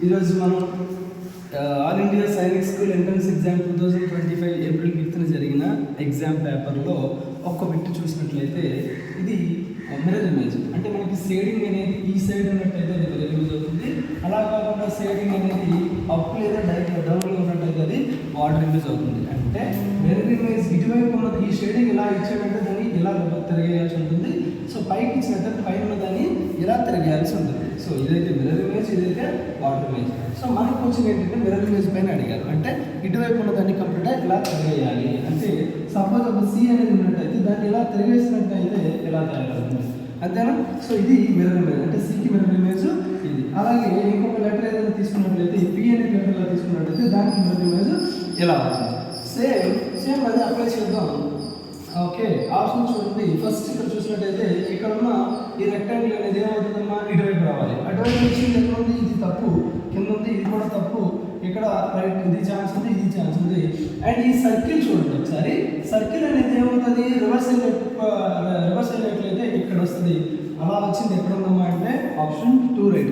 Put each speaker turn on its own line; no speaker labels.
ఈరోజు మనం all India Sainik school entrance exam 2025 April 5న జరిగిన ఎగ్జామ్ పేపర్లో ఒక్క బిట్ చూసినట్లయితే ఇది మిర్రర్ ఇమేజ్. అంటే మనకి షేడింగ్ అనేది ఈ సైడ్ ఉన్నట్టయితే అది మిర్రర్ ఇమేజ్ అవుతుంది. అలా కాకుండా షేడింగ్ అనేది అప్ లేదా డౌన్లో ఉన్నట్టయితే అది వాటర్ ఇమేజ్ అవుతుంది. అంటే మిర్రర్ ఇమేజ్ ఇటువైపు ఉన్నది ఈ షేడింగ్ ఇలా ఇచ్చాడంటే దాన్ని ఇలా తిరగేయాల్సి ఉంటుంది. సో పైకి ఇచ్చినట్టు పైన ఉన్న దాన్ని ఇలా తిరగేయాల్సి ఉంటుంది. సో ఇదైతే మిర్రర్ ఇమేజ్, ఇదైతే వాటర్ ఇమేజ్. సో మనకు వచ్చింది ఏంటంటే మిర్రర్ ఇమేజ్ పైన అడిగారు. అంటే ఇటువైపు ఉన్న దాన్ని కంప్లీట్గా ఇలా తిరగేయాలి. అంటే సపోజ్ ఒక సి అనేది ఉన్నట్టయితే దాన్ని ఇలా తిరగేసినట్టయితే ఇలా తయారవుతుంది, అంతేనా? సో ఇది మిర్రర్ ఇమేజ్, అంటే సికి మిర్రర్ ఇమేజ్ ఇది. అలాగే ఇంకొక లెటర్ ఏదైనా తీసుకున్నట్లయితే పి అనే లెటర్ ఇలా తీసుకున్నట్లయితే దానికి మిర్రర్ ఇమేజ్ ఇలా అవుతుంది. సేమ్ అదే అప్లై చేద్దాం. ఓకే, ఆప్షన్ చూడండి. ఫస్ట్ ఇక్కడ చూసినట్టయితే ఇక్కడ ఉన్న ఈ రెక్టాంగిల్ అనేది ఏమవుతుందమ్మా, ఇటువైపు రావాలి. అటువైపు వచ్చింది ఎక్కడ ఉంది, ఇది తప్పు, కింద ఉంది, ఇది కూడా తప్పు, ఇక్కడ రైట్ ఇది ఛాన్స్ ఉంది, ఇది ఛాన్స్ ఉంది. అండ్ ఈ సర్కిల్ చూడండి ఒకసారి. సర్కిల్ అనేది ఏమవుతుంది, రివర్స్ అయినట్లయితే ఇక్కడ వస్తుంది. అలా వచ్చింది ఎక్కడ ఉందమ్మా అంటే ఆప్షన్ 2 రైట్.